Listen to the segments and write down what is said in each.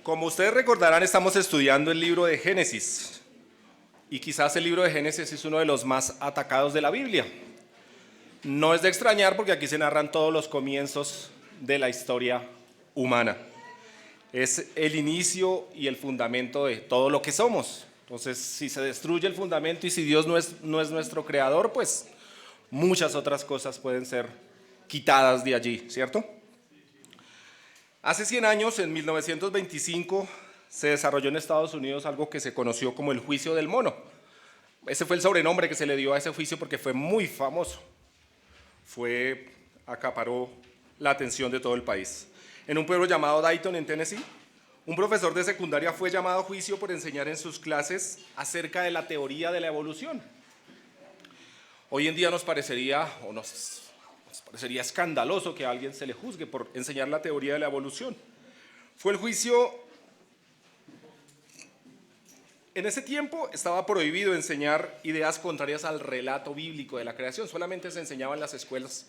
Como ustedes recordarán, estamos estudiando el libro de Génesis. Y quizás el libro de Génesis es uno de los más atacados de la Biblia. No es de extrañar porque aquí se narran todos los comienzos de la historia humana. Es el inicio y el fundamento de todo lo que somos. Entonces, si se destruye el fundamento y si Dios no es nuestro creador, pues muchas otras cosas pueden ser quitadas de allí, ¿cierto? Hace 100 años, en 1925, se desarrolló en Estados Unidos algo que se conoció como el juicio del mono. Ese fue el sobrenombre que se le dio a ese juicio porque fue muy famoso. Acaparó la atención de todo el país. En un pueblo llamado Dayton, en Tennessee, un profesor de secundaria fue llamado a juicio por enseñar en sus clases acerca de la teoría de la evolución. Hoy en día nos parecería escandaloso que a alguien se le juzgue por enseñar la teoría de la evolución. Fue el juicio. En ese tiempo estaba prohibido enseñar ideas contrarias al relato bíblico de la creación. Solamente se enseñaba en las escuelas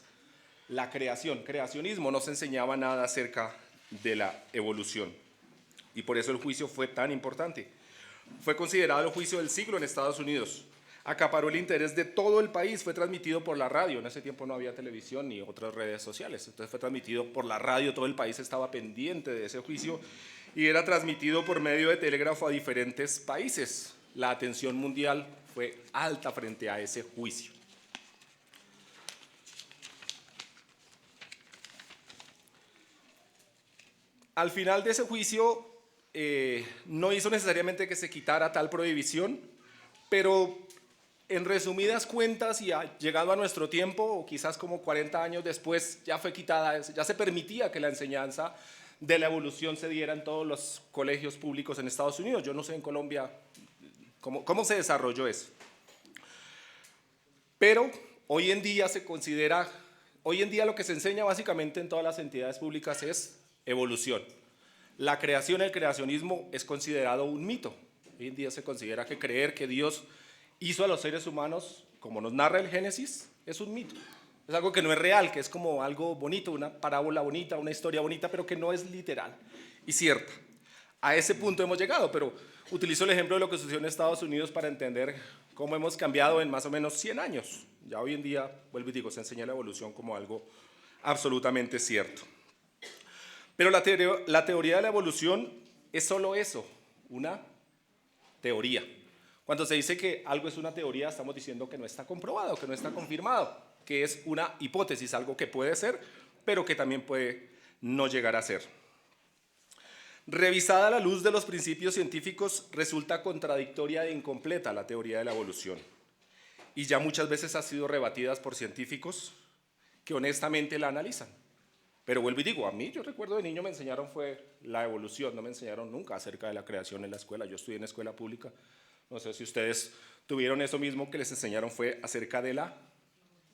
la creación, creacionismo, no se enseñaba nada acerca de la evolución. Y por eso el juicio fue tan importante. Fue considerado el juicio del siglo en Estados Unidos. Acaparó el interés de todo el país, fue transmitido por la radio. En ese tiempo no había televisión ni otras redes sociales, entonces fue transmitido por la radio, todo el país estaba pendiente de ese juicio y era transmitido por medio de telégrafo a diferentes países. La atención mundial fue alta frente a ese juicio. Al final de ese juicio no hizo necesariamente que se quitara tal prohibición, pero en resumidas cuentas y llegado a nuestro tiempo, o quizás como 40 años después, ya fue quitada, ya se permitía que la enseñanza de la evolución se diera en todos los colegios públicos en Estados Unidos. Yo no sé en Colombia cómo se desarrolló eso. Pero hoy en día lo que se enseña básicamente en todas las entidades públicas es evolución. La creación, el creacionismo es considerado un mito. Hoy en día se considera que creer que Dios hizo a los seres humanos, como nos narra el Génesis, es un mito. Es algo que no es real, que es como algo bonito, una parábola bonita, una historia bonita, pero que no es literal y cierta. A ese punto hemos llegado, pero utilizo el ejemplo de lo que sucedió en Estados Unidos para entender cómo hemos cambiado en más o menos 100 años. Ya hoy en día, vuelvo y digo, se enseña la evolución como algo absolutamente cierto. Pero la teoría de la evolución es solo eso, una teoría. Cuando se dice que algo es una teoría, estamos diciendo que no está comprobado, que no está confirmado, que es una hipótesis, algo que puede ser, pero que también puede no llegar a ser. Revisada a la luz de los principios científicos, resulta contradictoria e incompleta la teoría de la evolución. Y ya muchas veces ha sido rebatida por científicos que honestamente la analizan. Pero vuelvo y digo, a mí, yo recuerdo de niño me enseñaron fue la evolución, no me enseñaron nunca acerca de la creación en la escuela. Yo estudié en escuela pública. No sé si ustedes tuvieron eso mismo que les enseñaron fue acerca de la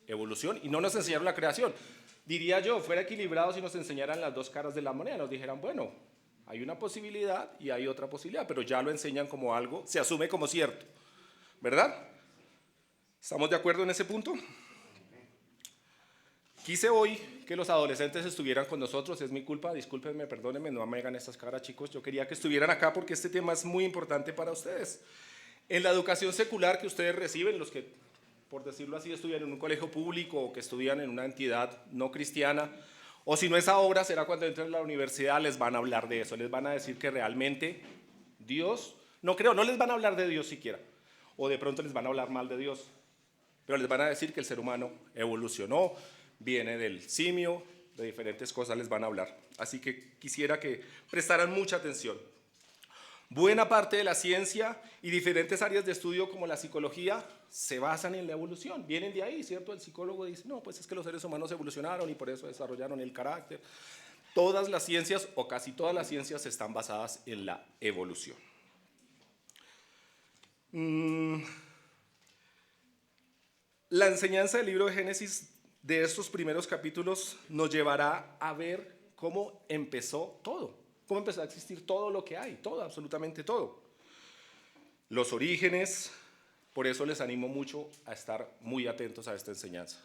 evolución y no nos enseñaron la creación. Diría yo, fuera equilibrado si nos enseñaran las dos caras de la moneda, nos dijeran, bueno, hay una posibilidad y hay otra posibilidad, pero ya lo enseñan como algo, se asume como cierto, ¿verdad? ¿Estamos de acuerdo en ese punto? Quise hoy que los adolescentes estuvieran con nosotros, es mi culpa, discúlpenme, perdónenme, no me hagan estas caras, chicos, yo quería que estuvieran acá porque este tema es muy importante para ustedes. En la educación secular que ustedes reciben, los que, por decirlo así, estudian en un colegio público o que estudian en una entidad no cristiana, o si no es ahora, será cuando entren a la universidad, les van a hablar de eso, les van a decir que realmente Dios, no les van a hablar de Dios siquiera, o de pronto les van a hablar mal de Dios, pero les van a decir que el ser humano evolucionó, viene del simio, de diferentes cosas les van a hablar. Así que quisiera que prestaran mucha atención. Buena parte de la ciencia y diferentes áreas de estudio como la psicología se basan en la evolución, vienen de ahí, ¿cierto? El psicólogo dice, no, pues es que los seres humanos evolucionaron y por eso desarrollaron el carácter. Todas las ciencias o casi todas las ciencias están basadas en la evolución. La enseñanza del libro de Génesis de estos primeros capítulos nos llevará a ver cómo empezó todo, cómo empezó a existir todo lo que hay, todo, absolutamente todo. Los orígenes, por eso les animo mucho a estar muy atentos a esta enseñanza.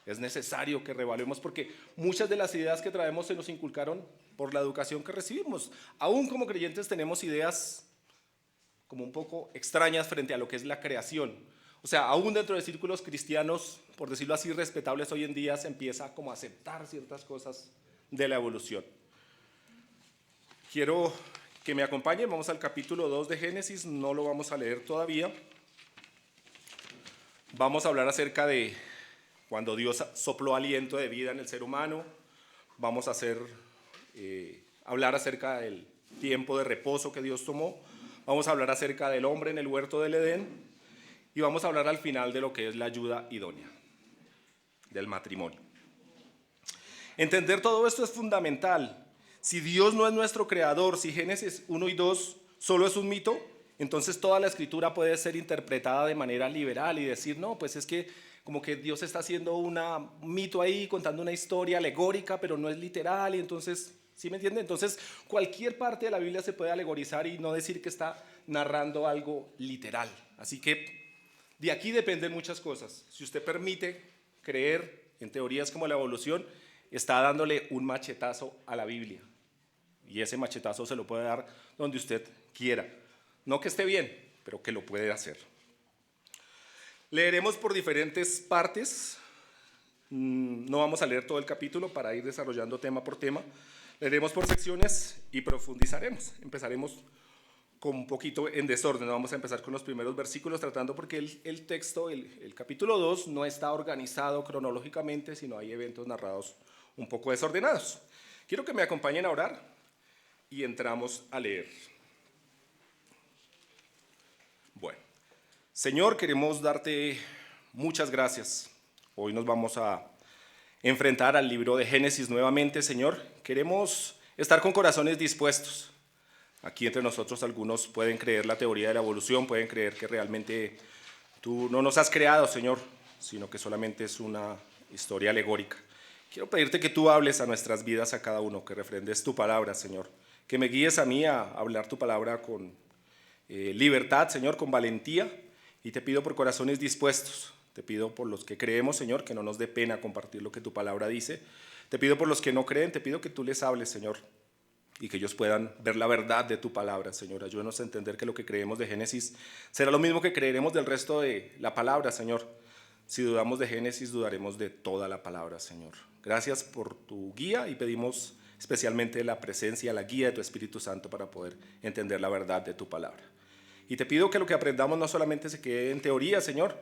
Es necesario que reevaluemos porque muchas de las ideas que traemos se nos inculcaron por la educación que recibimos. Aún como creyentes tenemos ideas como un poco extrañas frente a lo que es la creación. O sea, aún dentro de círculos cristianos, por decirlo así, respetables hoy en día, se empieza como a aceptar ciertas cosas de la evolución. Quiero que me acompañen, vamos al capítulo 2 de Génesis, no lo vamos a leer todavía. Vamos a hablar acerca de cuando Dios sopló aliento de vida en el ser humano. Vamos a hablar acerca del tiempo de reposo que Dios tomó. Vamos a hablar acerca del hombre en el huerto del Edén. Y vamos a hablar al final de lo que es la ayuda idónea, del matrimonio. Entender todo esto es fundamental. Si Dios no es nuestro creador, si Génesis 1 y 2 solo es un mito, entonces toda la escritura puede ser interpretada de manera liberal y decir, no, pues es que como que Dios está haciendo un mito ahí, contando una historia alegórica, pero no es literal, y entonces, ¿sí me entiende? Entonces, cualquier parte de la Biblia se puede alegorizar y no decir que está narrando algo literal. Así que de aquí dependen muchas cosas. Si usted permite creer en teorías como la evolución, está dándole un machetazo a la Biblia. Y ese machetazo se lo puede dar donde usted quiera. No que esté bien, pero que lo puede hacer. Leeremos por diferentes partes. No vamos a leer todo el capítulo para ir desarrollando tema por tema. Leeremos por secciones y profundizaremos. Empezaremos con un poquito en desorden. Vamos a empezar con los primeros versículos tratando porque el texto, el capítulo 2 no está organizado cronológicamente, sino hay eventos narrados un poco desordenados. Quiero que me acompañen a orar y entramos a leer. Bueno, Señor, queremos darte muchas gracias. Hoy nos vamos a enfrentar al libro de Génesis nuevamente, Señor. Queremos estar con corazones dispuestos. Aquí entre nosotros algunos pueden creer la teoría de la evolución, pueden creer que realmente tú no nos has creado, Señor, sino que solamente es una historia alegórica. Quiero pedirte que tú hables a nuestras vidas, a cada uno, que refrendes tu palabra, Señor, que me guíes a mí a hablar tu palabra con libertad, Señor, con valentía, y te pido por corazones dispuestos, te pido por los que creemos, Señor, que no nos dé pena compartir lo que tu palabra dice, te pido por los que no creen, te pido que tú les hables, Señor, y que ellos puedan ver la verdad de tu palabra, Señor. Ayúdanos a entender que lo que creemos de Génesis será lo mismo que creeremos del resto de la palabra, Señor. Si dudamos de Génesis, dudaremos de toda la palabra, Señor. Gracias por tu guía y pedimos especialmente la presencia, la guía de tu Espíritu Santo para poder entender la verdad de tu palabra. Y te pido que lo que aprendamos no solamente se quede en teoría, Señor,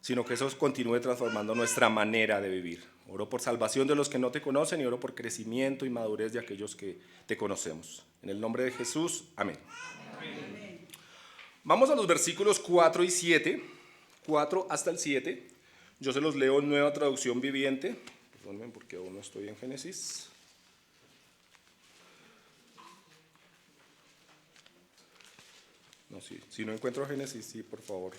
sino que eso continúe transformando nuestra manera de vivir. Oro por salvación de los que no te conocen y oro por crecimiento y madurez de aquellos que te conocemos. En el nombre de Jesús, amén. Amén. Vamos a los versículos 4 y 7, 4 hasta el 7. Yo se los leo en Nueva Traducción Viviente. Perdónenme porque aún no estoy en Génesis. No, sí, si no encuentro Génesis, sí, por favor.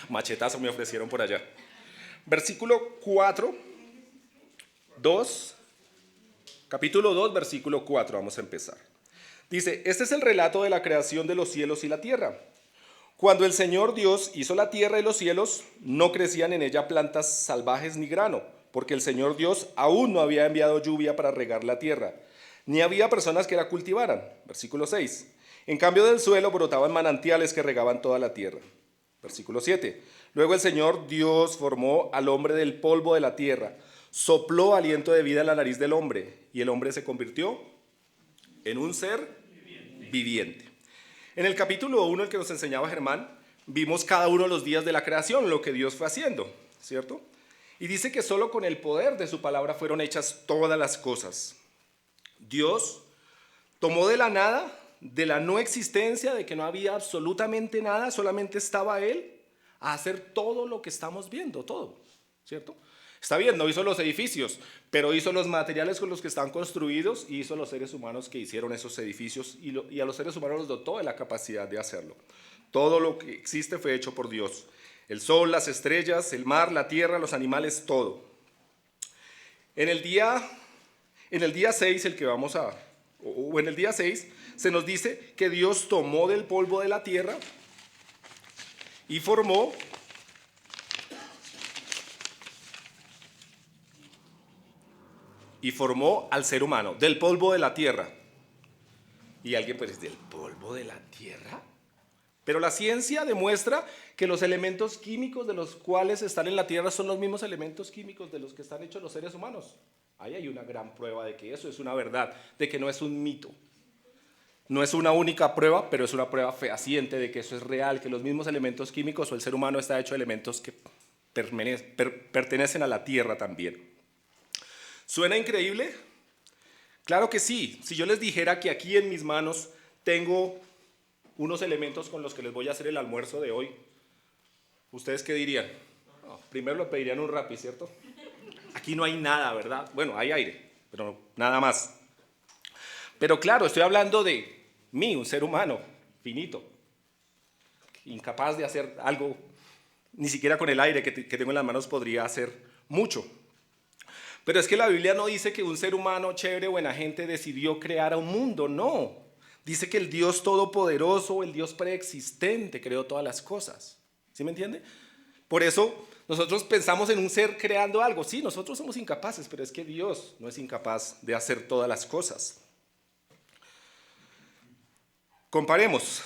Machetazo me ofrecieron por allá. Versículo 4, 2, capítulo 2, versículo 4, vamos a empezar. Dice, este es el relato de la creación de los cielos y la tierra. Cuando el Señor Dios hizo la tierra y los cielos, no crecían en ella plantas salvajes ni grano, porque el Señor Dios aún no había enviado lluvia para regar la tierra, ni había personas que la cultivaran. Versículo 6. En cambio del suelo brotaban manantiales que regaban toda la tierra. Versículo 7. Luego el Señor Dios formó al hombre del polvo de la tierra, sopló aliento de vida en la nariz del hombre, y el hombre se convirtió en un ser viviente. En el capítulo 1, el que nos enseñaba Germán, vimos cada uno de los días de la creación, lo que Dios fue haciendo, ¿cierto? Y dice que solo con el poder de su palabra fueron hechas todas las cosas. Dios tomó de la nada, de la no existencia, de que no había absolutamente nada, solamente estaba Él, a hacer todo lo que estamos viendo, todo, ¿cierto? Está bien, no hizo los edificios, pero hizo los materiales con los que están construidos y hizo los seres humanos que hicieron esos edificios y a los seres humanos los dotó de la capacidad de hacerlo. Todo lo que existe fue hecho por Dios. El sol, las estrellas, el mar, la tierra, los animales, todo. En el día 6, en el día 6, se nos dice que Dios tomó del polvo de la tierra y formó al ser humano del polvo de la tierra. Y alguien puede decir, ¿del polvo de la tierra? Pero la ciencia demuestra que los elementos químicos de los cuales están en la tierra son los mismos elementos químicos de los que están hechos los seres humanos. Ahí hay una gran prueba de que eso es una verdad, de que no es un mito. No es una única prueba, pero es una prueba fehaciente de que eso es real, que los mismos elementos químicos o el ser humano está hecho de elementos que pertenecen a la tierra también. ¿Suena increíble? Claro que sí. Si yo les dijera que aquí en mis manos tengo unos elementos con los que les voy a hacer el almuerzo de hoy, ¿ustedes qué dirían? No, primero lo pedirían un Rappi, ¿cierto? Aquí no hay nada, ¿verdad? Bueno, hay aire, pero nada más. Pero claro, estoy hablando de mí, un ser humano finito, incapaz de hacer algo, ni siquiera con el aire que tengo en las manos podría hacer mucho. Pero es que la Biblia no dice que un ser humano chévere, buena gente, decidió crear a un mundo, no. Dice que el Dios todopoderoso, el Dios preexistente, creó todas las cosas. ¿Sí me entiende? Por eso nosotros pensamos en un ser creando algo. Sí, nosotros somos incapaces, pero es que Dios no es incapaz de hacer todas las cosas. Comparemos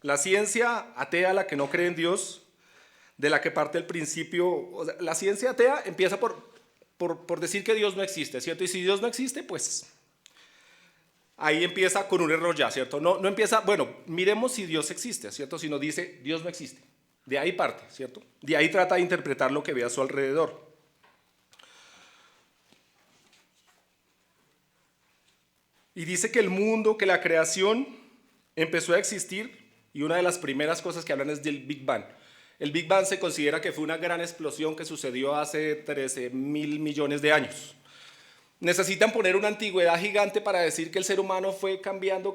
la ciencia atea, la que no cree en Dios, de la que parte el principio. O sea, la ciencia atea empieza por decir que Dios no existe, ¿cierto? Y si Dios no existe, pues ahí empieza con un error ya, ¿cierto? No empieza, bueno, miremos si Dios existe, ¿cierto? Sino dice, Dios no existe. De ahí parte, ¿cierto? De ahí trata de interpretar lo que ve a su alrededor. Y dice que el mundo, que la creación empezó a existir, y una de las primeras cosas que hablan es del Big Bang. El Big Bang se considera que fue una gran explosión que sucedió hace 13.000 millones de años. Necesitan poner una antigüedad gigante para decir que el ser humano fue cambiando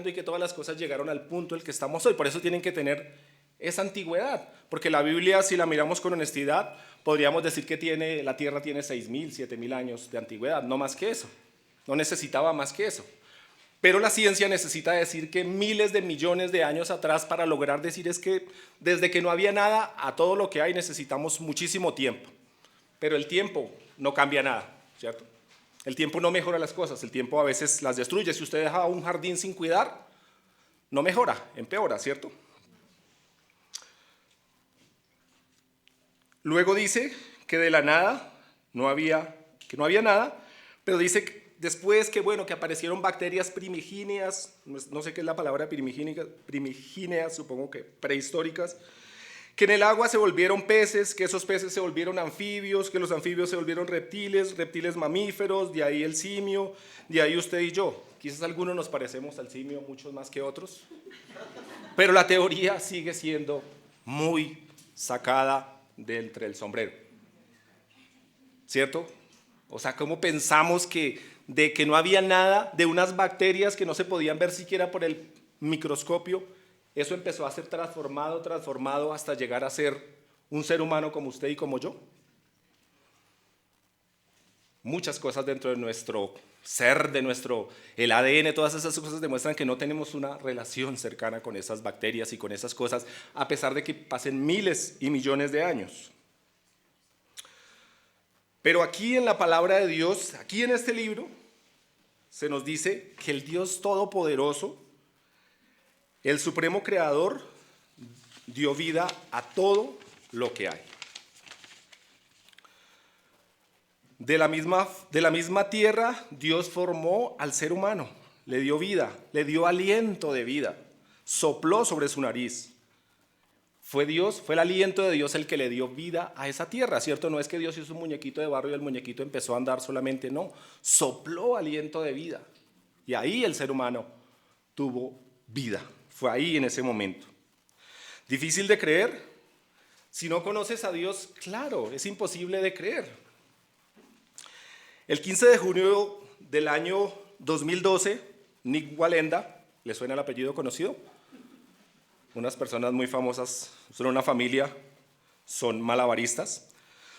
y que todas las cosas llegaron al punto en el que estamos hoy. Por eso tienen que tener esa antigüedad, porque la Biblia, si la miramos con honestidad, podríamos decir que la Tierra tiene 6.000, 7.000 años de antigüedad, no más que eso. No necesitaba más que eso. Pero la ciencia necesita decir que miles de millones de años atrás para lograr decir es que desde que no había nada a todo lo que hay necesitamos muchísimo tiempo. Pero el tiempo no cambia nada, ¿cierto? El tiempo no mejora las cosas, el tiempo a veces las destruye. Si usted deja un jardín sin cuidar, no mejora, empeora, ¿cierto? Luego dice que de la nada no había nada, pero dice que después que aparecieron bacterias primigenias, no sé qué es la palabra primigenias, supongo que prehistóricas, que en el agua se volvieron peces, que esos peces se volvieron anfibios, que los anfibios se volvieron reptiles mamíferos, de ahí el simio, de ahí usted y yo. Quizás algunos nos parecemos al simio, muchos más que otros, pero la teoría sigue siendo muy sacada de entre el sombrero, ¿cierto? O sea, ¿cómo pensamos de que no había nada, de unas bacterias que no se podían ver siquiera por el microscopio, eso empezó a ser transformado hasta llegar a ser un ser humano como usted y como yo? Muchas cosas dentro de nuestro ser, el ADN, todas esas cosas demuestran que no tenemos una relación cercana con esas bacterias y con esas cosas, a pesar de que pasen miles y millones de años. Pero aquí en la palabra de Dios, aquí en este libro, se nos dice que el Dios Todopoderoso, el Supremo Creador, dio vida a todo lo que hay. De la misma tierra, Dios formó al ser humano, le dio vida, le dio aliento de vida, sopló sobre su nariz. Fue el aliento de Dios el que le dio vida a esa tierra, ¿cierto? No es que Dios hizo un muñequito de barro y el muñequito empezó a andar solamente, no. Sopló aliento de vida. Y ahí el ser humano tuvo vida. Fue ahí en ese momento. ¿Difícil de creer? Si no conoces a Dios, claro, es imposible de creer. El 15 de junio del año 2012, Nick Wallenda, ¿le suena el apellido conocido? Unas personas muy famosas, son una familia, son malabaristas,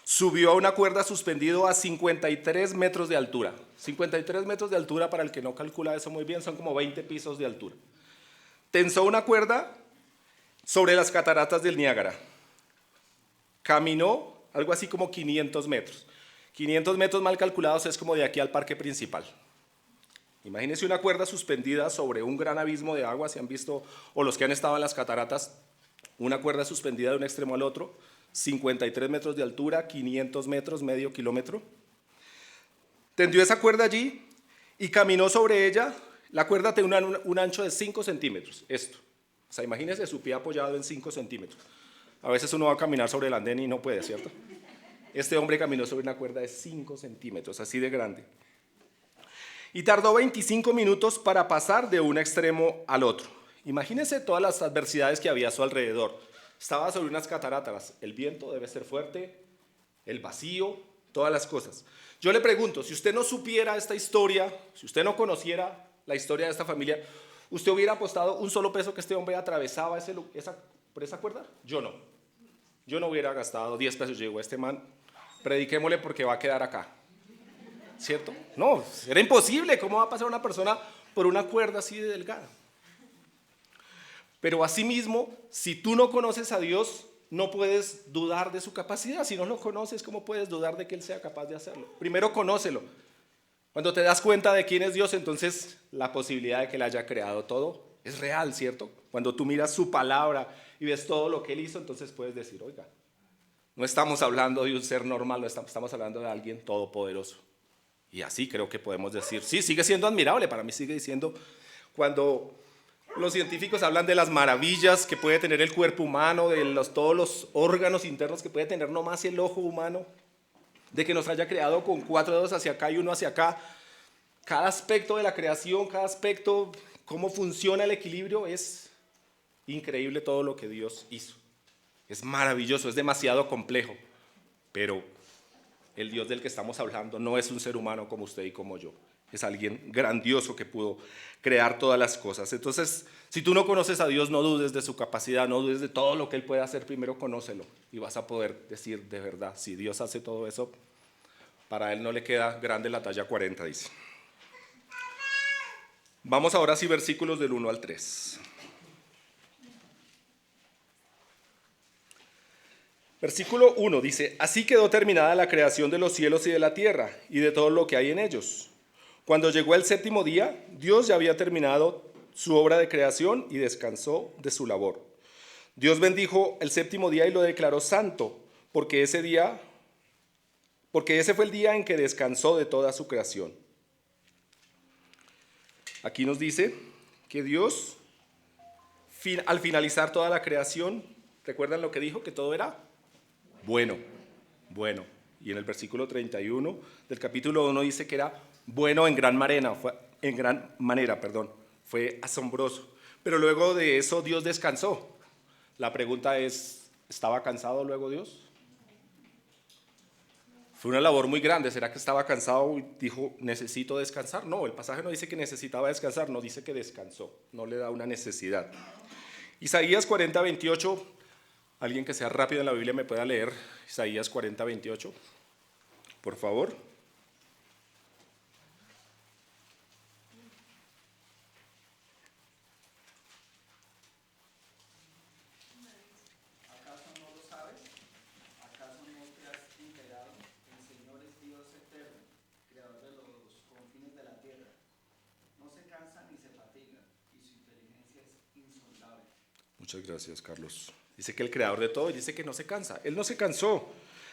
subió a una cuerda suspendido a 53 metros de altura. 53 metros de altura, para el que no calcula eso muy bien, son como 20 pisos de altura. Tensó una cuerda sobre las cataratas del Niágara. Caminó algo así como 500 metros. 500 metros mal calculados es como de aquí al parque principal. Imagínense una cuerda suspendida sobre un gran abismo de agua, si han visto, o los que han estado en las cataratas, una cuerda suspendida de un extremo al otro, 53 metros de altura, 500 metros, medio kilómetro. Tendió esa cuerda allí y caminó sobre ella. La cuerda tiene un ancho de 5 centímetros, esto. O sea, imagínense su pie apoyado en 5 centímetros. A veces uno va a caminar sobre el andén y no puede, ¿cierto? Este hombre caminó sobre una cuerda de 5 centímetros, así de grande. Y tardó 25 minutos para pasar de un extremo al otro. Imagínense todas las adversidades que había a su alrededor. Estaba sobre unas cataratas, el viento debe ser fuerte, el vacío, todas las cosas. Yo le pregunto, si usted no supiera esta historia, si usted no conociera la historia de esta familia, ¿usted hubiera apostado un solo peso que este hombre atravesaba por esa cuerda? Yo no. Yo no hubiera gastado 10 pesos. Yo digo, este man, prediquémosle porque va a quedar acá. ¿Cierto? No, era imposible. ¿Cómo va a pasar una persona por una cuerda así de delgada? Pero asimismo, si tú no conoces a Dios, no puedes dudar de su capacidad. Si no lo conoces, ¿cómo puedes dudar de que Él sea capaz de hacerlo? Primero, conócelo. Cuando te das cuenta de quién es Dios, entonces la posibilidad de que Él haya creado todo es real, ¿cierto? Cuando tú miras su palabra y ves todo lo que Él hizo, entonces puedes decir, oiga, no estamos hablando de un ser normal, no estamos hablando de alguien todopoderoso. Y así creo que podemos decir, sí, sigue siendo admirable, para mí sigue diciendo, cuando los científicos hablan de las maravillas que puede tener el cuerpo humano, de todos los órganos internos que puede tener nomás el ojo humano, de que nos haya creado con 4 dedos hacia acá y uno hacia acá, cada aspecto de la creación, cada aspecto, cómo funciona el equilibrio, es increíble todo lo que Dios hizo. Es maravilloso, es demasiado complejo, pero el Dios del que estamos hablando no es un ser humano como usted y como yo. Es alguien grandioso que pudo crear todas las cosas. Entonces, si tú no conoces a Dios, no dudes de su capacidad, no dudes de todo lo que Él puede hacer. Primero conócelo y vas a poder decir de verdad, si Dios hace todo eso, para Él no le queda grande la talla 40, dice. Vamos ahora sí, versículos del 1 al 3. Versículo 1 dice, así quedó terminada la creación de los cielos y de la tierra y de todo lo que hay en ellos. Cuando llegó el 7º día, Dios ya había terminado su obra de creación y descansó de su labor. Dios bendijo el 7º día y lo declaró santo, porque ese fue el día en que descansó de toda su creación. Aquí nos dice que Dios, al finalizar toda la creación, ¿recuerdan lo que dijo? Que todo era bueno. Y en el versículo 31 del capítulo 1 dice que era bueno en gran manera, fue asombroso. Pero luego de eso Dios descansó. La pregunta es, ¿estaba cansado luego Dios? Fue una labor muy grande. ¿Será que estaba cansado y dijo, necesito descansar? No, el pasaje no dice que necesitaba descansar, no dice que descansó, no le da una necesidad. Isaías 40:28, alguien que sea rápido en la Biblia me pueda leer Isaías 40:28, por favor. Muchas gracias, Carlos. Dice que el creador de todo y dice que no se cansa. Él no se cansó.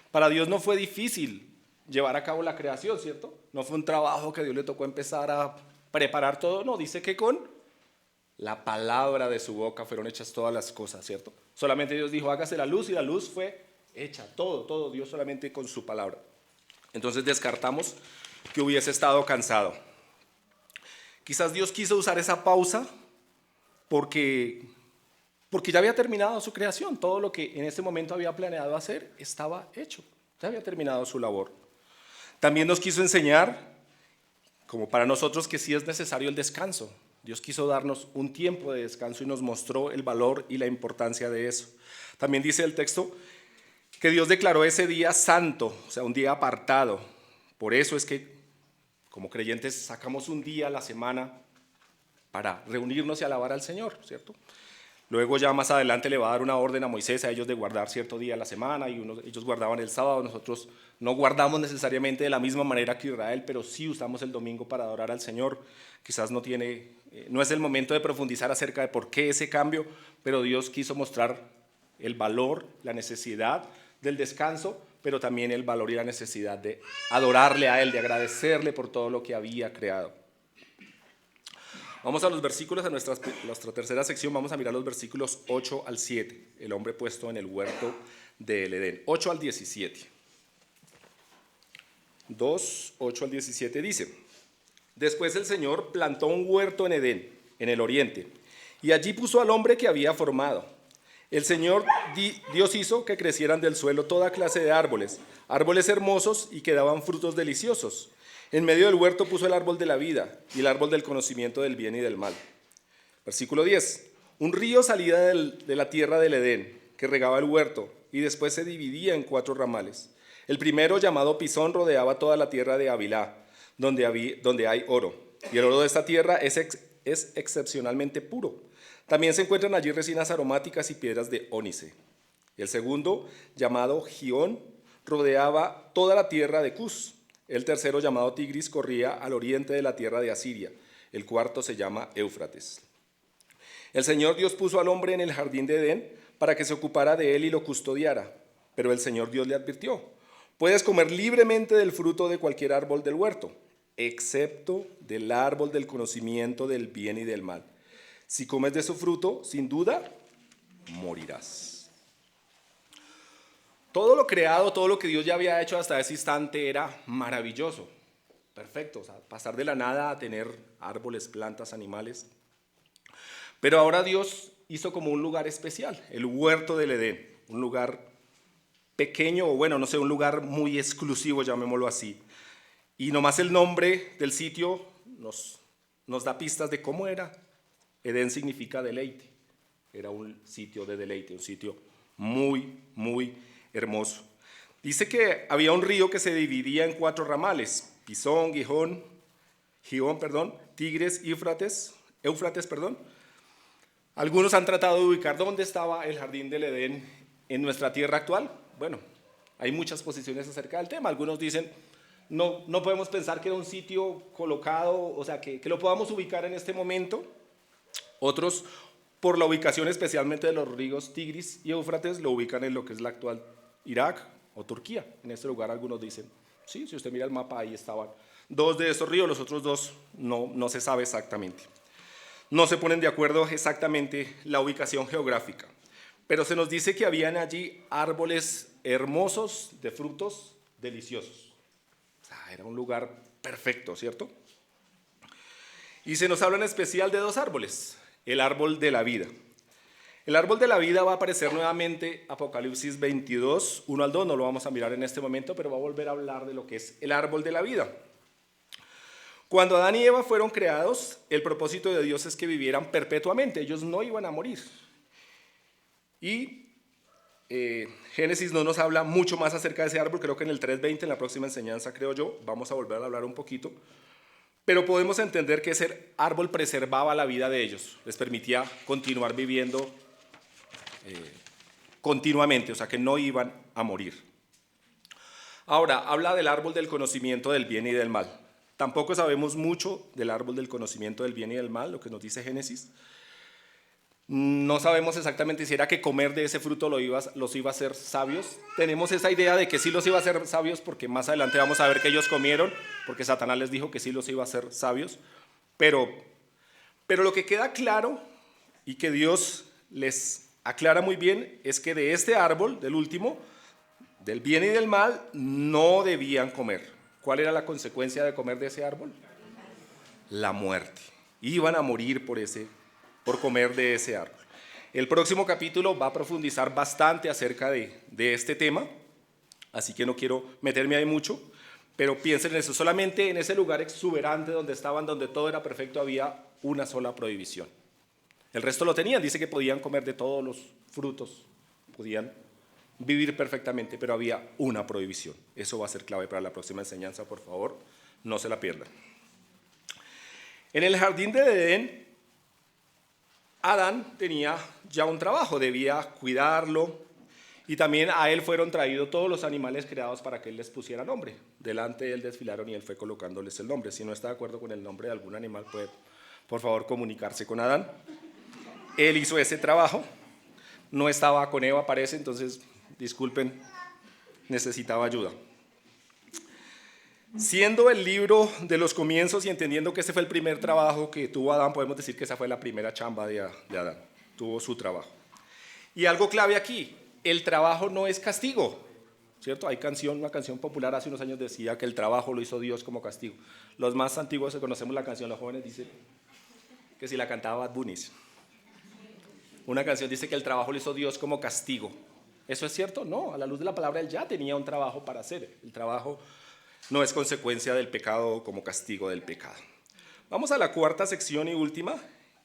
Para Dios no fue difícil llevar a cabo la creación, ¿cierto? No fue un trabajo que Dios le tocó empezar a preparar todo. No, dice que con la palabra de su boca fueron hechas todas las cosas, ¿cierto? Solamente Dios dijo, hágase la luz y la luz fue hecha. Todo Dios solamente con su palabra. Entonces descartamos que hubiese estado cansado. Quizás Dios quiso usar esa pausa porque ya había terminado su creación. Todo lo que en ese momento había planeado hacer estaba hecho. Ya había terminado su labor. También nos quiso enseñar, como para nosotros, que sí es necesario el descanso. Dios quiso darnos un tiempo de descanso y nos mostró el valor y la importancia de eso. También dice el texto que Dios declaró ese día santo, o sea, un día apartado. Por eso es que, como creyentes, sacamos un día a la semana para reunirnos y alabar al Señor, ¿cierto? Luego ya más adelante le va a dar una orden a Moisés a ellos de guardar cierto día a la semana y ellos guardaban el sábado. Nosotros no guardamos necesariamente de la misma manera que Israel, pero sí usamos el domingo para adorar al Señor. Quizás no es el momento de profundizar acerca de por qué ese cambio, pero Dios quiso mostrar el valor, la necesidad del descanso, pero también el valor y la necesidad de adorarle a Él, de agradecerle por todo lo que había creado. Vamos a los versículos, a nuestra tercera sección, vamos a mirar los versículos 8 al 7, el hombre puesto en el huerto del Edén, 8 al 17. 2, 8 al 17 dice: Después el Señor plantó un huerto en Edén, en el oriente, y allí puso al hombre que había formado. El Señor Dios hizo que crecieran del suelo toda clase de árboles, árboles hermosos y que daban frutos deliciosos. En medio del huerto puso el árbol de la vida y el árbol del conocimiento del bien y del mal. Versículo 10. Un río salía de la tierra del Edén, que regaba el huerto, y después se dividía en 4 ramales. El primero, llamado Pisón, rodeaba toda la tierra de Havilá, donde hay oro. Y el oro de esta tierra es excepcionalmente puro. También se encuentran allí resinas aromáticas y piedras de ónice. El segundo, llamado Gihón, rodeaba toda la tierra de Cus. El tercero, llamado Tigris, corría al oriente de la tierra de Asiria. El cuarto se llama Éufrates. El Señor Dios puso al hombre en el jardín de Edén para que se ocupara de él y lo custodiara. Pero el Señor Dios le advirtió: puedes comer libremente del fruto de cualquier árbol del huerto, excepto del árbol del conocimiento del bien y del mal. Si comes de su fruto, sin duda, morirás. Todo lo creado, todo lo que Dios ya había hecho hasta ese instante era maravilloso, perfecto. O sea, pasar de la nada a tener árboles, plantas, animales. Pero ahora Dios hizo como un lugar especial, el huerto del Edén, un lugar pequeño, o bueno, no sé, un lugar muy exclusivo, llamémoslo así. Y nomás el nombre del sitio nos da pistas de cómo era. Edén significa deleite, era un sitio de deleite, un sitio muy, muy hermoso. Dice que había un río que se dividía en 4 ramales: Pisón, Gihón, Tigres, Éufrates. Algunos han tratado de ubicar dónde estaba el jardín del Edén en nuestra tierra actual. Bueno, hay muchas posiciones acerca del tema. Algunos dicen, no podemos pensar que era un sitio colocado, o sea, que lo podamos ubicar en este momento. Otros, por la ubicación especialmente de los ríos Tigris y Éufrates, lo ubican en lo que es la actual Irak o Turquía. En este lugar algunos dicen, sí, si usted mira el mapa, ahí estaban 2 de esos ríos, los otros 2 no se sabe exactamente. No se ponen de acuerdo exactamente la ubicación geográfica, pero se nos dice que habían allí árboles hermosos de frutos deliciosos. O sea, era un lugar perfecto, ¿cierto? Y se nos habla en especial de 2 árboles, el árbol de la vida. El árbol de la vida va a aparecer nuevamente, Apocalipsis 22, 1 al 2, no lo vamos a mirar en este momento, pero va a volver a hablar de lo que es el árbol de la vida. Cuando Adán y Eva fueron creados, el propósito de Dios es que vivieran perpetuamente, ellos no iban a morir. Y Génesis no nos habla mucho más acerca de ese árbol, creo que en el 3:20, en la próxima enseñanza, creo yo, vamos a volver a hablar un poquito. Pero podemos entender que ese árbol preservaba la vida de ellos, les permitía continuar viviendo continuamente, o sea que no iban a morir. Ahora, habla del árbol del conocimiento del bien y del mal. Tampoco sabemos mucho del árbol del conocimiento del bien y del mal, lo que nos dice Génesis. No sabemos exactamente si era que comer de ese fruto los iba a hacer sabios. Tenemos esa idea de que sí los iba a hacer sabios porque más adelante vamos a ver que ellos comieron, porque Satanás les dijo que sí los iba a hacer sabios. Pero lo que queda claro y que Dios les aclara muy bien es que de este árbol, del último, del bien y del mal, no debían comer. ¿Cuál era la consecuencia de comer de ese árbol? La muerte. Iban a morir por comer de ese árbol. El próximo capítulo va a profundizar bastante acerca de este tema, así que no quiero meterme ahí mucho, pero piensen en eso, solamente en ese lugar exuberante donde estaban, donde todo era perfecto, había una sola prohibición. El resto lo tenían, dice que podían comer de todos los frutos, podían vivir perfectamente, pero había una prohibición. Eso va a ser clave para la próxima enseñanza, por favor, no se la pierdan. En el jardín de Edén, Adán tenía ya un trabajo, debía cuidarlo, y también a él fueron traídos todos los animales creados para que él les pusiera nombre. Delante de él desfilaron y él fue colocándoles el nombre. Si no está de acuerdo con el nombre de algún animal, puede, por favor, comunicarse con Adán. Él hizo ese trabajo. No estaba con Eva, parece, entonces, disculpen, necesitaba ayuda. Siendo el libro de los comienzos y entendiendo que ese fue el primer trabajo que tuvo Adán, podemos decir que esa fue la primera chamba de Adán. Tuvo su trabajo. Y algo clave aquí, el trabajo no es castigo, ¿cierto? Hay una canción popular hace unos años decía que el trabajo lo hizo Dios como castigo. Los más antiguos que conocemos la canción, los jóvenes dicen que si la cantaba Bad Bunny. Una canción dice que el trabajo lo hizo Dios como castigo. ¿Eso es cierto? No, a la luz de la palabra él ya tenía un trabajo para hacer. El trabajo no es consecuencia del pecado como castigo del pecado. Vamos a la cuarta sección y última,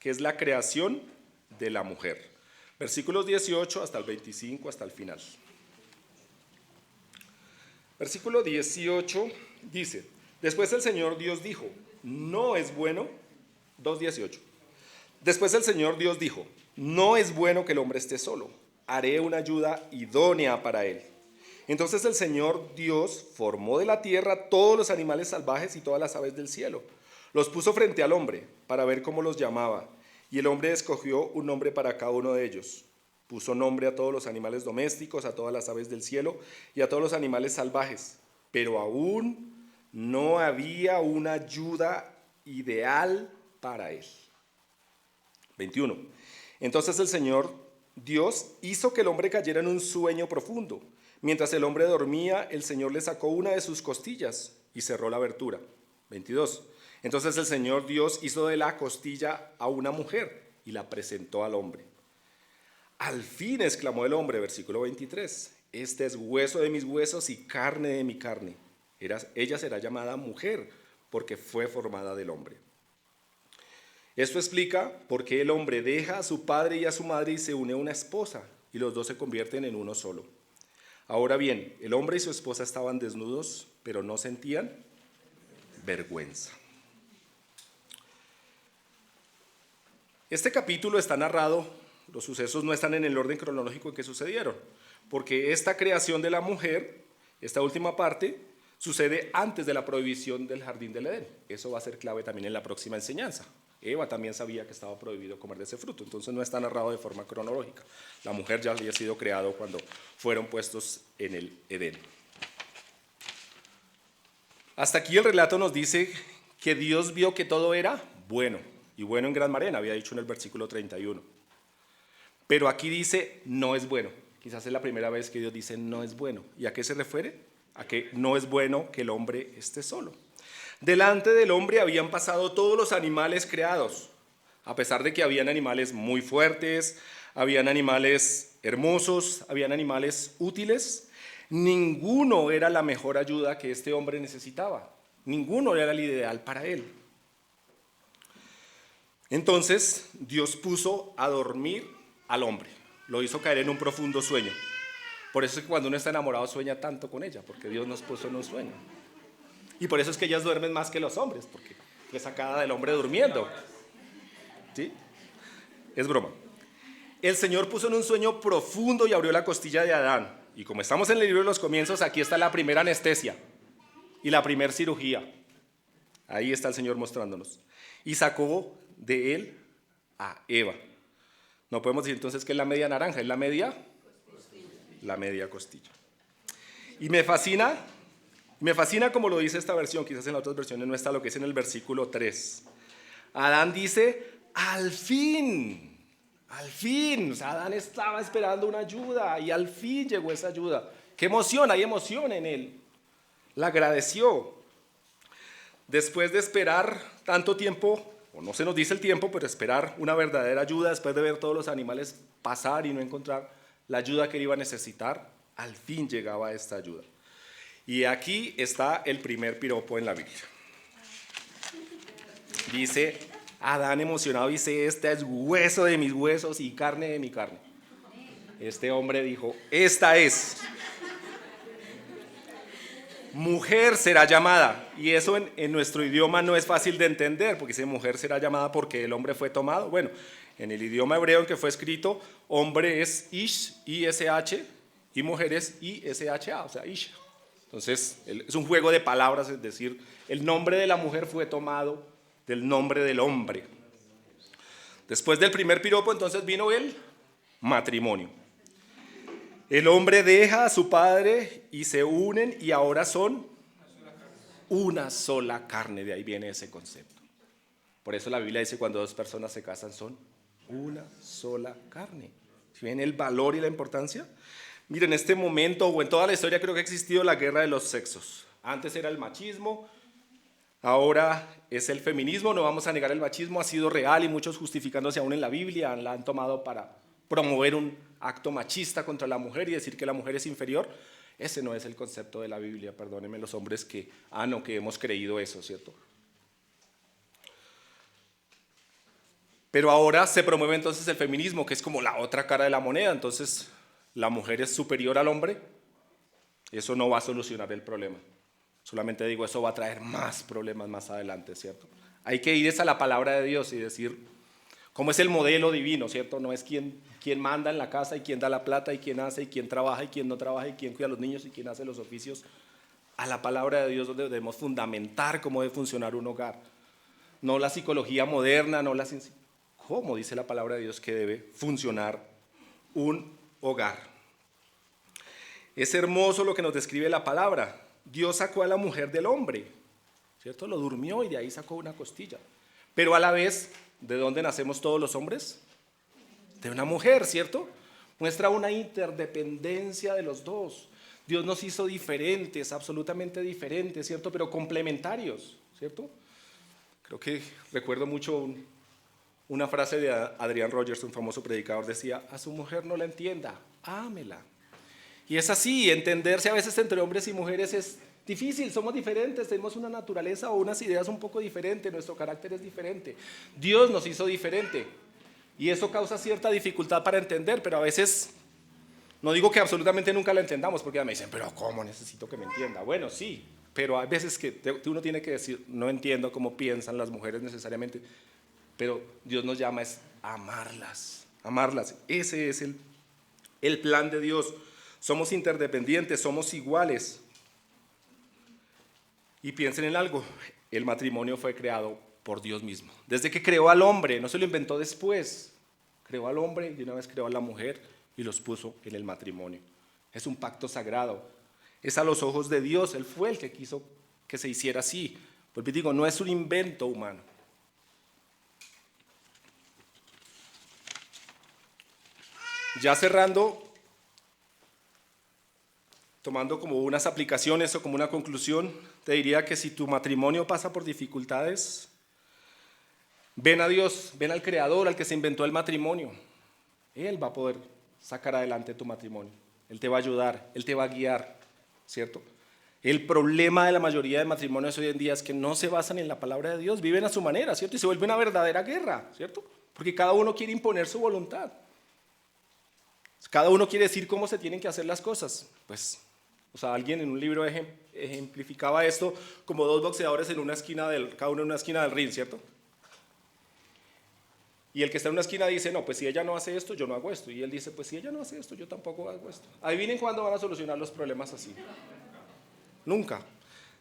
que es la creación de la mujer. Versículos 18 hasta el 25, hasta el final. Versículo 18 dice, después el Señor Dios dijo, no es bueno, 2:18. Después el Señor Dios dijo, no es bueno que el hombre esté solo, haré una ayuda idónea para él. Entonces el Señor Dios formó de la tierra todos los animales salvajes y todas las aves del cielo. Los puso frente al hombre para ver cómo los llamaba. Y el hombre escogió un nombre para cada uno de ellos. Puso nombre a todos los animales domésticos, a todas las aves del cielo y a todos los animales salvajes. Pero aún no había una ayuda ideal para él. 21. Entonces el Señor Dios hizo que el hombre cayera en un sueño profundo. Mientras el hombre dormía, el Señor le sacó una de sus costillas y cerró la abertura. 22. Entonces el Señor Dios hizo de la costilla a una mujer y la presentó al hombre. Al fin, exclamó el hombre, versículo 23, este es hueso de mis huesos y carne de mi carne. Ella será llamada mujer porque fue formada del hombre. Esto explica por qué el hombre deja a su padre y a su madre y se une a una esposa y los dos se convierten en uno solo. Ahora bien, el hombre y su esposa estaban desnudos, pero no sentían vergüenza. Este capítulo está narrado, los sucesos no están en el orden cronológico en que sucedieron, porque esta creación de la mujer, esta última parte, sucede antes de la prohibición del jardín del Edén. Eso va a ser clave también en la próxima enseñanza. Eva también sabía que estaba prohibido comer de ese fruto, entonces no está narrado de forma cronológica. La mujer ya había sido creado cuando fueron puestos en el Edén. Hasta aquí el relato nos dice que Dios vio que todo era bueno, y bueno en gran manera, había dicho en el versículo 31. Pero aquí dice, no es bueno. Quizás es la primera vez que Dios dice, no es bueno. ¿Y a qué se refiere? A que no es bueno que el hombre esté solo. Delante del hombre habían pasado todos los animales creados, a pesar de que habían animales muy fuertes, habían animales hermosos, habían animales útiles. Ninguno era la mejor ayuda que este hombre necesitaba. Ninguno era el ideal para él. Entonces Dios puso a dormir al hombre, lo hizo caer en un profundo sueño. Por eso es que cuando uno está enamorado sueña tanto con ella, porque Dios nos puso en un sueño. Y por eso es que ellas duermen más que los hombres, porque fue sacada del hombre durmiendo. ¿Sí? Es broma. El Señor puso en un sueño profundo y abrió la costilla de Adán. Y como estamos en el libro de los comienzos, aquí está la primera anestesia y la primera cirugía. Ahí está el Señor mostrándonos. Y sacó de él a Eva. No podemos decir entonces que es la media naranja, es la media costilla. La media costilla. Y me fascina como lo dice esta versión, quizás en las otras versiones no está lo que es en el versículo 3. Adán dice, al fin, o sea, Adán estaba esperando una ayuda y al fin llegó esa ayuda. ¡Qué emoción! Hay emoción en él. La agradeció. Después de esperar tanto tiempo, o no se nos dice el tiempo, pero esperar una verdadera ayuda, después de ver todos los animales pasar y no encontrar la ayuda que él iba a necesitar, al fin llegaba esta ayuda. Y aquí está el primer piropo en la Biblia. Dice, Adán emocionado dice, este es hueso de mis huesos y carne de mi carne. Este hombre dijo, esta es. mujer será llamada. Y eso en nuestro idioma no es fácil de entender, porque dice mujer será llamada porque el hombre fue tomado. Bueno, en el idioma hebreo en que fue escrito, hombre es ish, I-S-H, y mujer es I-S-H-A, o sea, isha. Entonces, es un juego de palabras, es decir, el nombre de la mujer fue tomado del nombre del hombre. Después del primer piropo, entonces vino el matrimonio. El hombre deja a su padre y se unen y ahora son una sola carne. De ahí viene ese concepto. Por eso la Biblia dice cuando dos personas se casan son una sola carne. ¿Sí ven el valor y la importancia? Miren, en este momento o en toda la historia creo que ha existido la guerra de los sexos. Antes era el machismo, ahora es el feminismo. No vamos a negar, el machismo ha sido real y muchos justificándose aún en la Biblia la han tomado para promover un acto machista contra la mujer y decir que la mujer es inferior. Ese no es el concepto de la Biblia, perdónenme los hombres que que hemos creído eso, ¿cierto? Pero ahora se promueve entonces el feminismo, que es como la otra cara de la moneda. Entonces, la mujer es superior al hombre. Eso no va a solucionar el problema. Solamente digo, eso va a traer más problemas más adelante, ¿cierto? Hay que ir a la palabra de Dios y decir cómo es el modelo divino, ¿cierto? No es quién manda en la casa y quién da la plata y quién hace y quién trabaja y quién no trabaja y quién cuida a los niños y quién hace los oficios. A la palabra de Dios donde debemos fundamentar cómo debe funcionar un hogar. No la psicología moderna, no la ciencia. ¿Cómo dice la palabra de Dios que debe funcionar un hogar? Es hermoso lo que nos describe la palabra. Dios sacó a la mujer del hombre, ¿cierto? Lo durmió y de ahí sacó una costilla. Pero a la vez, ¿de dónde nacemos todos los hombres? De una mujer, ¿cierto? Muestra una interdependencia de los dos. Dios nos hizo diferentes, absolutamente diferentes, ¿cierto? Pero complementarios, ¿cierto? Creo que recuerdo mucho una frase de Adrian Rogers, un famoso predicador, decía, a su mujer no la entienda, ámela. Y es así, entenderse a veces entre hombres y mujeres es difícil, somos diferentes, tenemos una naturaleza o unas ideas un poco diferentes, nuestro carácter es diferente. Dios nos hizo diferente y eso causa cierta dificultad para entender, pero a veces, no digo que absolutamente nunca la entendamos, porque ya me dicen, pero ¿cómo necesito que me entienda? Bueno, sí, pero hay veces que uno tiene que decir, no entiendo cómo piensan las mujeres necesariamente, pero Dios nos llama es a amarlas, amarlas. Ese es el plan de Dios. Somos interdependientes, somos iguales. Y piensen en algo, el matrimonio fue creado por Dios mismo. Desde que creó al hombre, no se lo inventó después. Creó al hombre y de una vez creó a la mujer y los puso en el matrimonio. Es un pacto sagrado. Es a los ojos de Dios. Él fue el que quiso que se hiciera así. Pues digo, no es un invento humano. Ya cerrando, tomando como unas aplicaciones o como una conclusión, te diría que si tu matrimonio pasa por dificultades, ven a Dios, ven al Creador, al que se inventó el matrimonio. Él va a poder sacar adelante tu matrimonio. Él te va a ayudar, Él te va a guiar, ¿cierto? El problema de la mayoría de matrimonios hoy en día es que no se basan en la palabra de Dios, viven a su manera, ¿cierto? Y se vuelve una verdadera guerra, ¿cierto? Porque cada uno quiere imponer su voluntad. Cada uno quiere decir cómo se tienen que hacer las cosas. Pues, alguien en un libro ejemplificaba esto como dos boxeadores en una esquina cada uno en una esquina del ring, ¿cierto? Y el que está en una esquina dice, no, pues si ella no hace esto, yo no hago esto. Y él dice, pues si ella no hace esto, yo tampoco hago esto. Adivinen cuándo van a solucionar los problemas así. Nunca.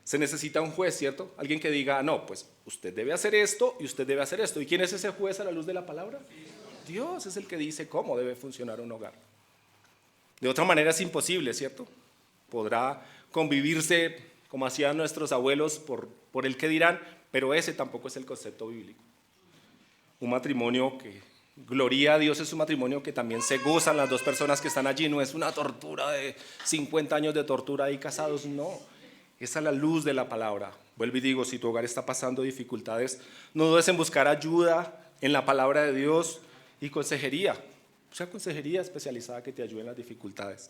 Se necesita un juez, ¿cierto? Alguien que diga, no, pues usted debe hacer esto y usted debe hacer esto. ¿Y quién es ese juez a la luz de la palabra? Dios es el que dice cómo debe funcionar un hogar. De otra manera es imposible, ¿cierto? Podrá convivirse como hacían nuestros abuelos por el que dirán, pero ese tampoco es el concepto bíblico. Un matrimonio que gloria a Dios es un matrimonio que también se gozan las dos personas que están allí, no es una tortura de 50 años de tortura ahí casados, no, es a la luz de la palabra. Vuelvo y digo, si tu hogar está pasando dificultades, no dudes en buscar ayuda en la palabra de Dios y consejería, o sea, consejería especializada que te ayude en las dificultades.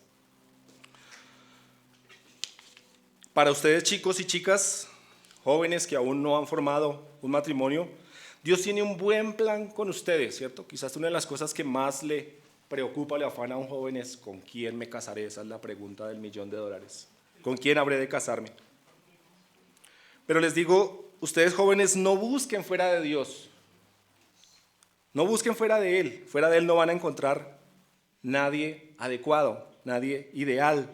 Para ustedes, chicos y chicas, jóvenes que aún no han formado un matrimonio, Dios tiene un buen plan con ustedes, ¿cierto? Quizás una de las cosas que más le preocupa, le afana a un joven es ¿con quién me casaré? Esa es la pregunta del $1.000.000. ¿Con quién habré de casarme? Pero les digo, ustedes jóvenes, no busquen fuera de Dios. No busquen fuera de Él. Fuera de Él no van a encontrar nadie adecuado, nadie ideal.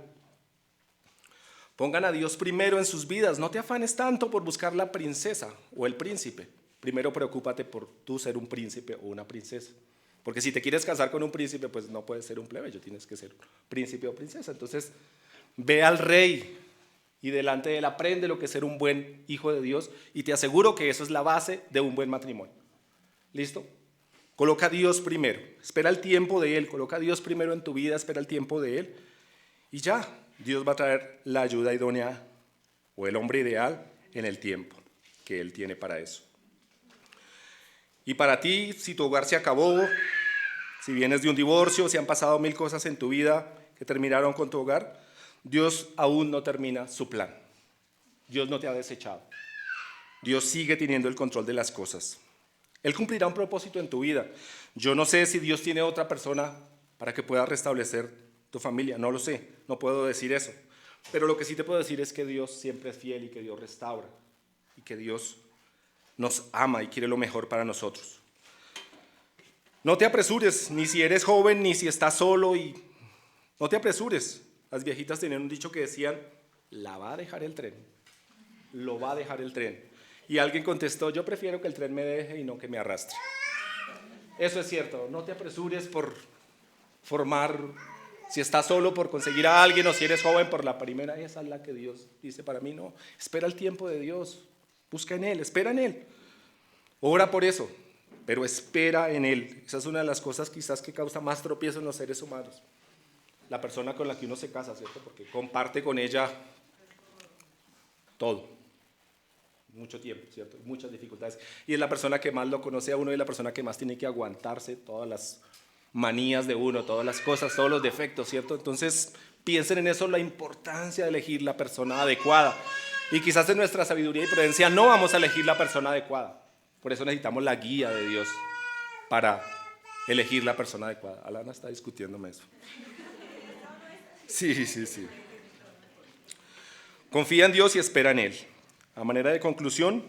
Pongan a Dios primero en sus vidas. No te afanes tanto por buscar la princesa o el príncipe. Primero preocúpate por tú ser un príncipe o una princesa. Porque si te quieres casar con un príncipe, pues no puedes ser un plebeyo, tienes que ser príncipe o princesa. Entonces, ve al rey y delante de él aprende lo que es ser un buen hijo de Dios y te aseguro que eso es la base de un buen matrimonio. ¿Listo? Coloca a Dios primero, espera el tiempo de Él, coloca a Dios primero en tu vida, espera el tiempo de Él y ya, Dios va a traer la ayuda idónea o el hombre ideal en el tiempo que Él tiene para eso. Y para ti, si tu hogar se acabó, si vienes de un divorcio, si han pasado 1000 cosas en tu vida que terminaron con tu hogar, Dios aún no termina su plan. Dios no te ha desechado. Dios sigue teniendo el control de las cosas. Él cumplirá un propósito en tu vida. Yo no sé si Dios tiene otra persona para que pueda restablecer tu familia. No lo sé, no puedo decir eso. Pero lo que sí te puedo decir es que Dios siempre es fiel y que Dios restaura. Y que Dios nos ama y quiere lo mejor para nosotros. No te apresures, ni si eres joven, ni si estás solo. No te apresures. Las viejitas tenían un dicho que decían, la va a dejar el tren. Lo va a dejar el tren. Y alguien contestó, yo prefiero que el tren me deje y no que me arrastre. Eso es cierto, no te apresures por formar, si estás solo por conseguir a alguien o si eres joven por la primera, esa es la que Dios dice para mí, no. Espera el tiempo de Dios, busca en Él, espera en Él. Ora por eso, pero espera en Él. Esa es una de las cosas quizás que causa más tropiezo en los seres humanos. La persona con la que uno se casa, ¿cierto? Porque comparte con ella todo. Mucho tiempo, ¿cierto? Muchas dificultades. Y es la persona que más lo conoce a uno y la persona que más tiene que aguantarse todas las manías de uno, todas las cosas, todos los defectos, ¿cierto? Entonces, piensen en eso, la importancia de elegir la persona adecuada. Y quizás en nuestra sabiduría y prudencia no vamos a elegir la persona adecuada. Por eso necesitamos la guía de Dios para elegir la persona adecuada. Alana está discutiéndome eso. Sí. Confía en Dios y espera en Él. A manera de conclusión,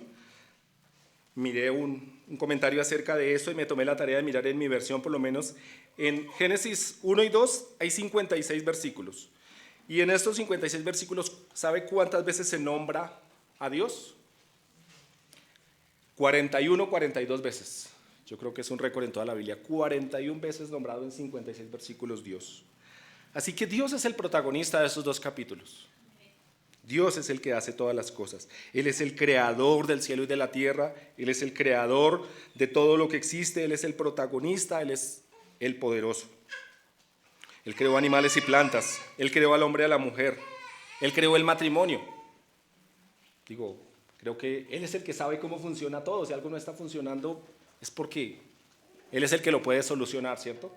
miré un comentario acerca de eso y me tomé la tarea de mirar en mi versión, por lo menos en Génesis 1 y 2 hay 56 versículos. Y en estos 56 versículos, ¿sabe cuántas veces se nombra a Dios? 41, 42 veces. Yo creo que es un récord en toda la Biblia. 41 veces nombrado en 56 versículos Dios. Así que Dios es el protagonista de esos dos capítulos. Dios es el que hace todas las cosas. Él es el creador del cielo y de la tierra. Él es el creador de todo lo que existe. Él es el protagonista. Él es el poderoso. Él creó animales y plantas. Él creó al hombre y a la mujer. Él creó el matrimonio. Creo que Él es el que sabe cómo funciona todo. Si algo no está funcionando es porque Él es el que lo puede solucionar, ¿cierto?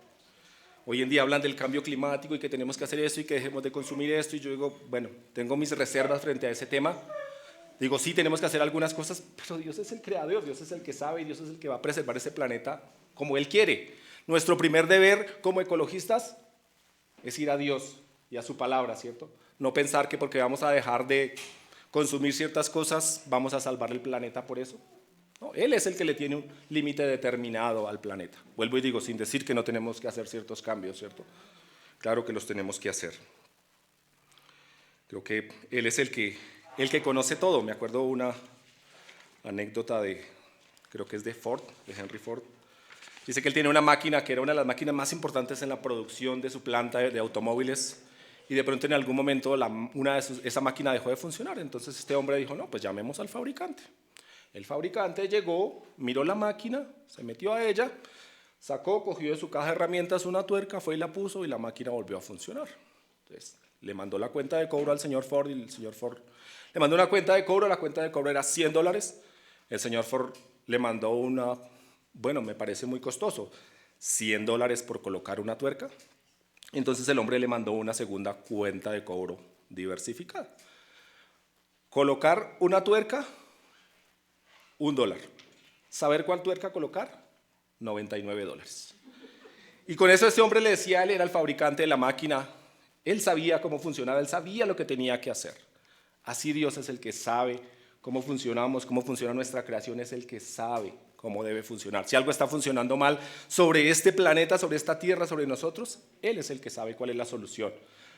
Hoy en día hablan del cambio climático y que tenemos que hacer esto y que dejemos de consumir esto y yo digo, bueno, tengo mis reservas frente a ese tema. Digo, sí, tenemos que hacer algunas cosas, pero Dios es el creador, Dios es el que sabe y Dios es el que va a preservar ese planeta como Él quiere. Nuestro primer deber como ecologistas es ir a Dios y a su palabra, ¿cierto? No pensar que porque vamos a dejar de consumir ciertas cosas vamos a salvar el planeta por eso. No, Él es el que le tiene un límite determinado al planeta. Vuelvo y digo, sin decir que no tenemos que hacer ciertos cambios, ¿cierto? Claro que los tenemos que hacer. Creo que Él es el que conoce todo. Me acuerdo una anécdota creo que es de Ford, de Henry Ford. Dice que él tiene una máquina que era una de las máquinas más importantes en la producción de su planta de automóviles y de pronto en algún momento esa máquina dejó de funcionar. Entonces este hombre dijo, no, pues llamemos al fabricante. El fabricante llegó, miró la máquina, se metió a ella, cogió de su caja de herramientas una tuerca, fue y la puso y la máquina volvió a funcionar. Entonces le mandó la cuenta de cobro al señor Ford y el señor Ford le mandó una cuenta de cobro, la cuenta de cobro era $100. El señor Ford le mandó me parece muy costoso, $100 por colocar una tuerca. Entonces el hombre le mandó una segunda cuenta de cobro diversificada. Colocar una tuerca, $1. ¿Saber cuál tuerca colocar? $99. Y con eso este hombre le decía, él era el fabricante de la máquina, él sabía cómo funcionaba, él sabía lo que tenía que hacer. Así Dios es el que sabe cómo funcionamos, cómo funciona nuestra creación, es el que sabe cómo debe funcionar. Si algo está funcionando mal sobre este planeta, sobre esta tierra, sobre nosotros, Él es el que sabe cuál es la solución,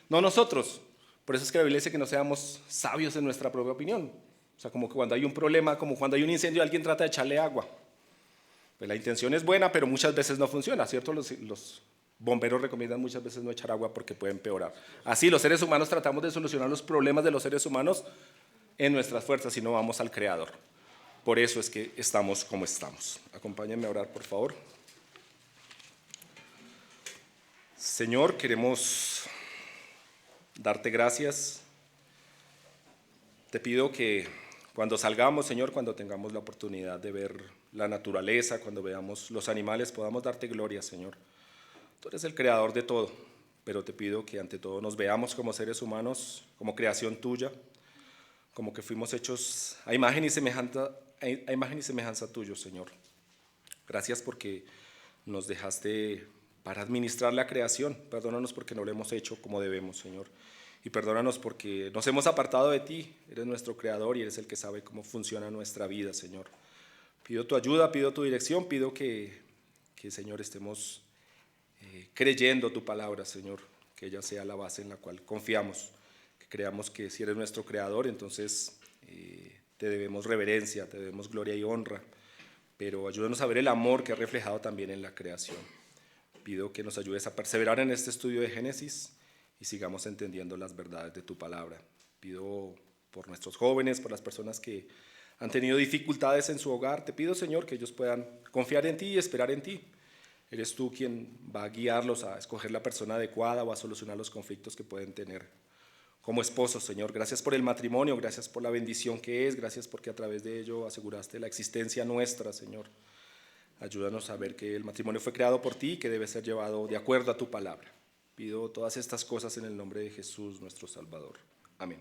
no nosotros. Por eso es que la Biblia dice que no seamos sabios en nuestra propia opinión. O sea, como que cuando hay un problema, como cuando hay un incendio, alguien trata de echarle agua. Pues la intención es buena, pero muchas veces no funciona, ¿cierto? Los bomberos recomiendan muchas veces no echar agua porque puede empeorar. Así, los seres humanos tratamos de solucionar los problemas de los seres humanos en nuestras fuerzas y no vamos al Creador. Por eso es que estamos como estamos. Acompáñenme a orar, por favor. Señor, queremos darte gracias. Te pido que cuando salgamos, Señor, cuando tengamos la oportunidad de ver la naturaleza, cuando veamos los animales, podamos darte gloria, Señor. Tú eres el creador de todo, pero te pido que ante todo nos veamos como seres humanos, como creación tuya, como que fuimos hechos a imagen y semejanza tuyo, Señor. Gracias porque nos dejaste para administrar la creación. Perdónanos porque no lo hemos hecho como debemos, Señor. Y perdónanos porque nos hemos apartado de ti. Eres nuestro creador y eres el que sabe cómo funciona nuestra vida, Señor. Pido tu ayuda, pido tu dirección, pido que Señor, estemos creyendo tu palabra, Señor, que ella sea la base en la cual confiamos, que creamos que si eres nuestro creador, entonces te debemos reverencia, te debemos gloria y honra, pero ayúdanos a ver el amor que ha reflejado también en la creación. Pido que nos ayudes a perseverar en este estudio de Génesis y sigamos entendiendo las verdades de tu palabra. Pido por nuestros jóvenes, por las personas que han tenido dificultades en su hogar, te pido, Señor, que ellos puedan confiar en ti y esperar en ti. Eres tú quien va a guiarlos a escoger la persona adecuada o a solucionar los conflictos que pueden tener como esposos, Señor. Gracias por el matrimonio, gracias por la bendición que es, gracias porque a través de ello aseguraste la existencia nuestra, Señor. Ayúdanos a ver que el matrimonio fue creado por ti y que debe ser llevado de acuerdo a tu palabra. Pido todas estas cosas en el nombre de Jesús, nuestro Salvador. Amén.